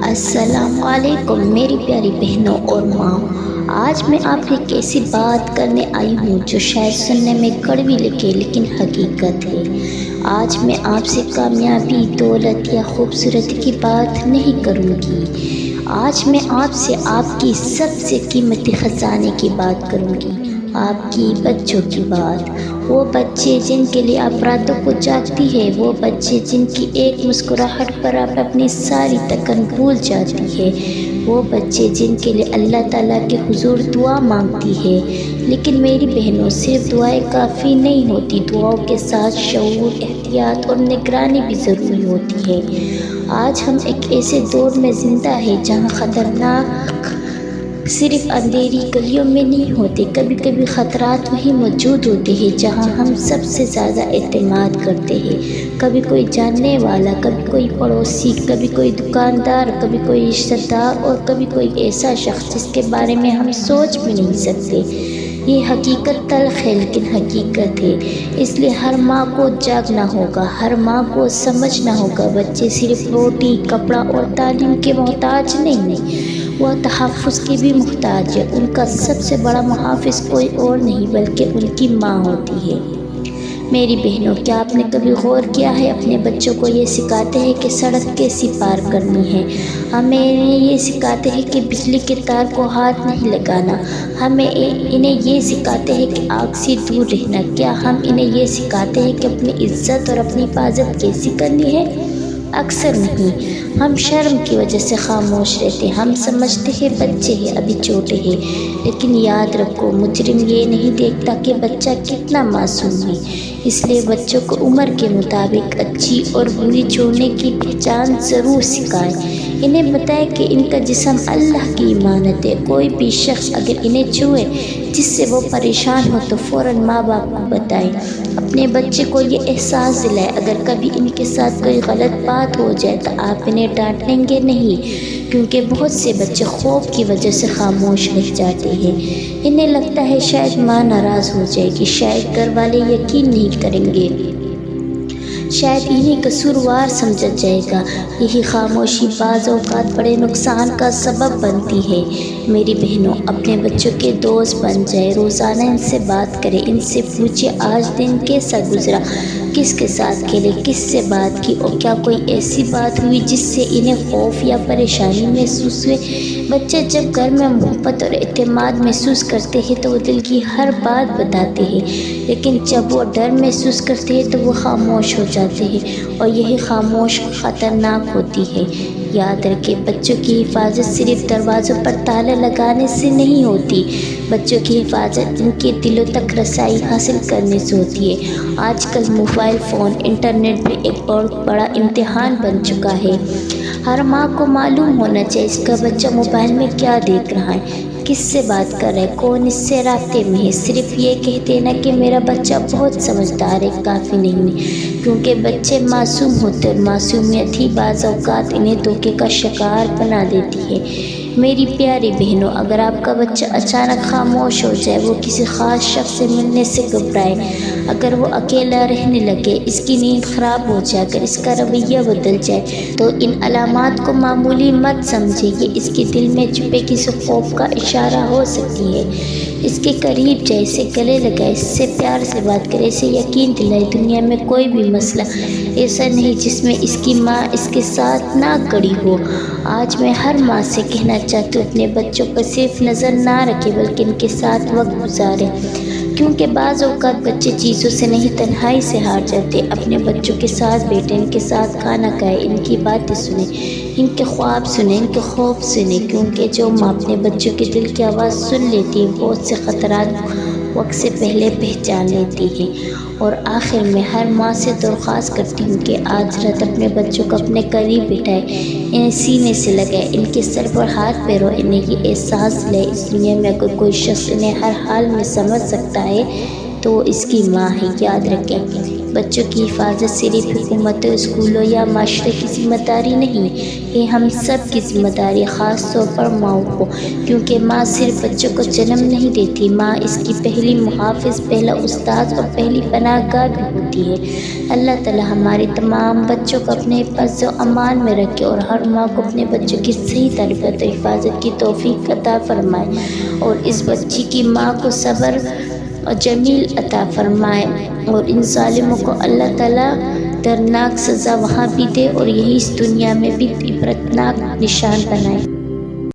السلام علیکم میری پیاری بہنوں اور ماں، آج میں آپ سے ایک ایسی بات کرنے آئی ہوں جو شاید سننے میں کڑوی لگے لیکن حقیقت ہے۔ آج میں آپ سے کامیابی، دولت یا خوبصورتی کی بات نہیں کروں گی۔ آج میں آپ سے آپ کی سب سے قیمتی خزانے کی بات کروں گی، آپ کی بچوں کی بات۔ وہ بچے جن کے لیے آپ راتوں کو جاگتی ہے، وہ بچے جن کی ایک مسکراہٹ پر آپ اپنی ساری تکن بھول جاتی ہے، وہ بچے جن کے لیے اللہ تعالیٰ کے حضور دعا مانگتی ہے۔ لیکن میری بہنوں، صرف دعائیں کافی نہیں ہوتی، دعاؤں کے ساتھ شعور، احتیاط اور نگرانی بھی ضروری ہوتی ہے۔ آج ہم ایک ایسے دور میں زندہ ہیں جہاں خطرناک صرف اندھیری گلیوں میں نہیں ہوتے، کبھی کبھی خطرات وہیں موجود ہوتے ہیں جہاں ہم سب سے زیادہ اعتماد کرتے ہیں۔ کبھی کوئی جاننے والا، کبھی کوئی پڑوسی، کبھی کوئی دکاندار، کبھی کوئی رشتہ دار اور کبھی کوئی ایسا شخص جس کے بارے میں ہم سوچ بھی نہیں سکتے۔ یہ حقیقت تلخ ہے لیکن حقیقت ہے، اس لیے ہر ماں کو جاگنا ہوگا، ہر ماں کو سمجھنا ہوگا۔ بچے صرف روٹی، کپڑا اور تعلیم کے محتاج نہیں، وہ تحفظ کے بھی محتاج ہے۔ ان کا سب سے بڑا محافظ کوئی اور نہیں بلکہ ان کی ماں ہوتی ہے۔ میری بہنوں، کیا آپ نے کبھی غور کیا ہے؟ اپنے بچوں کو یہ سکھاتے ہیں کہ سڑک کیسی پار کرنی ہے، ہمیں انہیں یہ سکھاتے ہیں کہ بجلی کے تار کو ہاتھ نہیں لگانا، ہمیں انہیں یہ سکھاتے ہیں کہ آگ سے دور رہنا۔ کیا ہم انہیں یہ سکھاتے ہیں کہ اپنی عزت اور اپنی حفاظت کیسی کرنی ہے؟ اکثر نہیں، ہم شرم کی وجہ سے خاموش رہتے ہیں۔ ہم سمجھتے ہیں بچے ہیں، ابھی چھوٹے ہیں، لیکن یاد رکھو، مجرم یہ نہیں دیکھتا کہ بچہ کتنا معصوم ہے۔ اس لیے بچوں کو عمر کے مطابق اچھی اور بری چھوڑنے کی پہچان ضرور سکھائیں۔ انہیں بتائیں کہ ان کا جسم اللہ کی امانت ہے، کوئی بھی شخص اگر انہیں چھوئے جس سے وہ پریشان ہو تو فوراً ماں باپ کو بتائیں۔ اپنے بچے کو یہ احساس دلائیں، اگر کبھی ان کے ساتھ کوئی غلط بات ہو جائے تو آپ انہیں ڈانٹیں گے نہیں، کیونکہ بہت سے بچے خوف کی وجہ سے خاموش رہ جاتے ہیں۔ انہیں لگتا ہے شاید ماں ناراض ہو جائے گی، شاید گھر والے یقین نہیں کریں گے، شاید انہیں قصوروار سمجھا جائے گا۔ یہی خاموشی بعض اوقات بڑے نقصان کا سبب بنتی ہے۔ میری بہنوں، اپنے بچوں کے دوست بن جائیں، روزانہ ان سے بات کریں، ان سے پوچھیں آج دن کیسا گزرا، کس کے ساتھ کھیلے، کس سے بات کی، اور کیا کوئی ایسی بات ہوئی جس سے انہیں خوف یا پریشانی محسوس ہوئے۔ بچے جب گھر میں محبت اور اعتماد محسوس کرتے ہیں تو وہ دل کی ہر بات بتاتے ہیں، لیکن جب وہ ڈر محسوس کرتے ہیں تو وہ خاموش ہو جاتے ہیں، اور یہی خاموش خطرناک ہوتی ہے۔ یاد رکھیں، بچوں کی حفاظت صرف دروازوں پر تالا لگانے سے نہیں ہوتی، بچوں کی حفاظت ان کے دلوں تک رسائی حاصل کرنے سے ہوتی ہے۔ آج کل موبائل فون، انٹرنیٹ بھی ایک بہت بڑا امتحان بن چکا ہے۔ ہر ماں کو معلوم ہونا چاہیے اس کا بچہ موبائل میں کیا دیکھ رہا ہے، کس سے بات کر رہا ہے، کون اس سے رابطے میں ہے۔ صرف یہ کہہ دینا کہ میرا بچہ بہت سمجھدار ہے کافی نہیں ہے، کیونکہ بچے معصوم ہوتے ہیں اور معصومیت ہی بعض اوقات انہیں دھوکے کا شکار بنا دیتی ہے۔ میری پیاری بہنوں، اگر آپ کا بچہ اچانک خاموش ہو جائے، وہ کسی خاص شخص سے ملنے سے گھبرائے، اگر وہ اکیلا رہنے لگے، اس کی نیند خراب ہو جائے، اگر اس کا رویہ بدل جائے، تو ان علامات کو معمولی مت سمجھے، یہ اس کے دل میں چھپے کسی خوف کا اشارہ ہو سکتی ہے۔ اس کے قریب جائے، اسے گلے لگائے، اس سے پیار سے بات کرے، اسے یقین دلائے دنیا میں کوئی بھی مسئلہ ایسا نہیں جس میں اس کی ماں اس کے ساتھ نہ کھڑی ہو۔ آج میں ہر ماں سے کہنا چاہتی ہوں، اپنے بچوں پر صرف نظر نہ رکھے بلکہ ان کے ساتھ وقت گزارے، کیونکہ بعض اوقات بچے چیزوں سے نہیں تنہائی سے ہار جاتے۔ اپنے بچوں کے ساتھ بیٹھیں، ان کے ساتھ کھانا کھائیں، ان کی باتیں سنیں، ان کے خواب سنیں، ان کے خوف سنیں، کیونکہ جو ماں اپنے بچوں کے دل کی آواز سن لیتی ہے، بہت سے خطرات وقت سے پہلے پہچان لیتی ہے۔ اور آخر میں ہر ماں سے درخواست کرتی ہوں کہ آج رات اپنے بچوں کو اپنے قریب بٹھائے، انہیں سینے سے لگائے، ان کے سر پر ہاتھ پھیرو، انہیں یہ احساس دلائے اس دنیا میں اگر کوئی شخص انہیں ہر حال میں سمجھ سکتا ہے تو وہ اس کی ماں ہے۔ یاد رکھیں، بچوں کی حفاظت صرف حکومتوں، اسکولوں یا معاشرے کی ذمہ داری نہیں، یہ ہم سب کی ذمہ داری، خاص طور پر ماؤں کو، کیونکہ ماں صرف بچوں کو جنم نہیں دیتی، ماں اس کی پہلی محافظ، پہلا استاد اور پہلی پناہ گاہ بھی ہوتی ہے۔ اللہ تعالی ہمارے تمام بچوں کو اپنے حفظ و امان میں رکھے اور ہر ماں کو اپنے بچوں کی صحیح تربیت و حفاظت کی توفیق عطا فرمائے، اور اس بچی کی ماں کو صبر اور جمیل عطا فرمائے، اور ان ظالموں کو اللہ تعالیٰ دردناک سزا وہاں بھی دے اور یہی اس دنیا میں بھی عبرتناک نشان بنائے۔